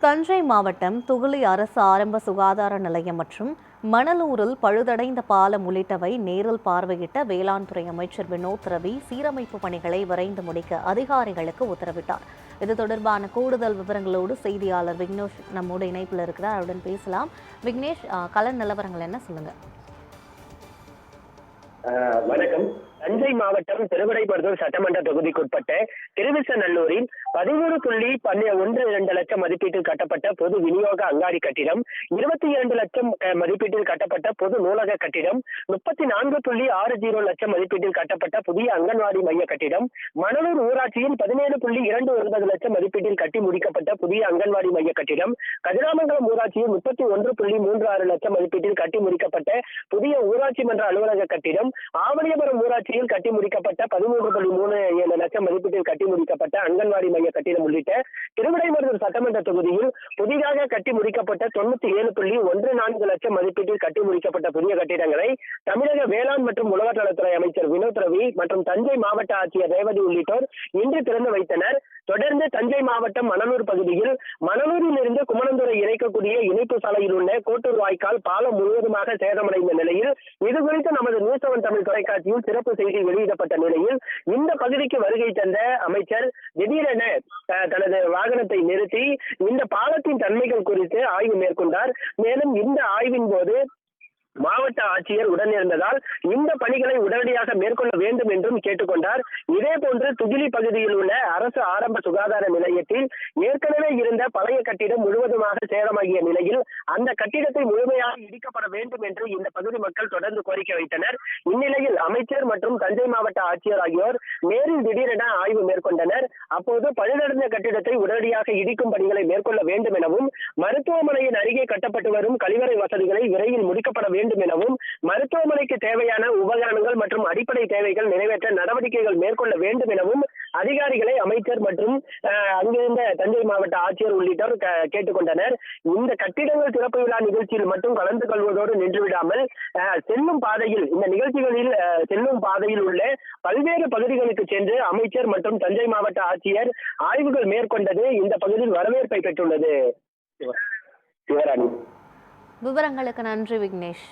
தஞ்சை மாவட்டம் துகுளி அரசு ஆரம்ப சுகாதார நிலையம் மற்றும் மணலூரில் பழுதடைந்த பாலம் உள்ளிட்டவை நேரில் பார்வையிட்ட வேளாண் துறை அமைச்சர் வினோத் ரவி சீரமைப்பு பணிகளை விரைந்து முடிக்க அதிகாரிகளுக்கு உத்தரவிட்டார். இது தொடர்பான கூடுதல் விவரங்களோடு செய்தியாளர் விக்னேஷ் நம்மோடு இணைப்பில் இருக்கிறார். அவருடன் பேசலாம். விக்னேஷ், கள நிலவரங்கள் என்ன சொல்லுங்க? வணக்கம். தஞ்சை மாவட்டம் திருவிடைமருதூர் சட்டமன்ற தொகுதிக்குட்பட்ட திருவிசநல்லூரில் 13.12 லட்சம் மதிப்பீட்டில் கட்டப்பட்ட பொது விநியோக அங்காடி கட்டிடம், 22 லட்சம் மதிப்பீட்டில் கட்டப்பட்ட பொது நூலக கட்டிடம், 34.60 லட்சம் மதிப்பீட்டில் கட்டப்பட்ட புதிய அங்கன்வாடி மைய கட்டிடம், மணலூர் ஊராட்சியில் 17.29 லட்சம் மதிப்பீட்டில் கட்டி முடிக்கப்பட்ட புதிய அங்கன்வாடி மைய கட்டிடம், கதிராமங்கலம் ஊராட்சியில் 31.36 லட்சம் மதிப்பீட்டில் கட்டி முடிக்கப்பட்ட புதிய ஊராட்சி மன்ற அலுவலக கட்டிடம், ஆவணியபுரம் ஊராட்சி கட்டி முடிக்கப்பட்ட 13.37 லட்சம் மதிப்பீட்டில் கட்டி முடிக்கப்பட்ட அங்கன்வாடி மைய கட்டிடம் உள்ளிட்ட திருவிடைமருதூர் சட்டமன்ற தொகுதியில் புதிதாக கட்டி முடிக்கப்பட்ட 97.14 லட்சம் மதிப்பீட்டில் கட்டி முடிக்கப்பட்ட புதிய கட்டிடங்களை தமிழக வேளாண் மற்றும் உழவர் நலத்துறை அமைச்சர் வினோத் ரவி மற்றும் தஞ்சை மாவட்ட ஆட்சியர் ரேவதி உள்ளிட்டோர் இன்று திறந்து வைத்தனர். தொடர்ந்து தஞ்சை மாவட்டம் மணலூர் பகுதியில் மணலூரில் இருந்து குமணந்துறை இணைக்கக்கூடிய இணைப்பு சாலையில் உள்ள கோட்டூர் வாய்க்கால் பாலம் முழுவதுமாக சேதமடைந்த நிலையில் இதுகுறித்து நமது நியூஸ் 7 தமிழ் தொலைக்காட்சியில் சிறப்பு செய்தி வெளியிடப்பட்ட நிலையில் இந்த பகுதிக்கு வருகை தந்த அமைச்சர் திடீரென தனது வாகனத்தை நிறுத்தி இந்த பாலத்தின் தன்மைகள் குறித்து ஆய்வு மேற்கொண்டார். மேலும் இந்த ஆய்வின் போது மாவட்ட ஆட்சியர் உடன் இருந்ததால் இந்த பணிகளை உடனடியாக மேற்கொள்ள வேண்டும் என்றும் கேட்டுக்கொண்டார். இதே போன்று துகிலி பகுதியில் உள்ள அரசு ஆரம்ப சுகாதார நிலையத்தில் ஏற்கனவே இருந்த பழைய கட்டிடம் முழுவதுமாக சேதமாகிய நிலையில் அந்த கட்டிடத்தை முழுமையாக இடிக்கப்பட வேண்டும் என்று இந்த பகுதி மக்கள் தொடர்ந்து கோரிக்கை வைத்தனர். இந்நிலையில் அமைச்சர் மற்றும் தஞ்சை மாவட்ட ஆட்சியர் ஆகியோர் நேரில் திடீரென ஆய்வு மேற்கொண்டனர். அப்போது பழுதடைந்த கட்டிடத்தை உடனடியாக இடிக்கும் பணிகளை மேற்கொள்ள வேண்டும் எனவும், மருத்துவமனையின் அருகே கட்டப்பட்டு வரும் கழிவறை வசதிகளை விரைவில் முடிக்கப்பட வேண்டும் எனவும், மருத்துவமனைக்கு தேவையான உபகரணங்கள் மற்றும் அடிப்படை தேவைகள் நிறைவேற்ற நடவடிக்கைகள் மேற்கொள்ள வேண்டும் எனவும் அதிகாரிகளை அமைச்சர் மற்றும் அங்கிருந்த தஞ்சை மாவட்ட ஆட்சியர் உள்ளிட்டோர் கேட்டுக்கொண்டனர். இந்த கட்டிடங்கள் திறப்பு விழா நிகழ்ச்சியில் மட்டும் கலந்து கொள்வதோடு நின்றுவிடாமல் செல்லும் பாதையில் இந்த நிகழ்ச்சிகளில் செல்லும் பாதையில் உள்ள பல்வேறு பகுதிகளுக்கு சென்று அமைச்சர் மற்றும் தஞ்சை மாவட்ட ஆட்சியர் ஆய்வுகள் மேற்கொண்டது இந்த பகுதியில் வரவேற்பை பெற்றுள்ளது. விவரங்களுக்கு நன்றி விக்னேஷ்.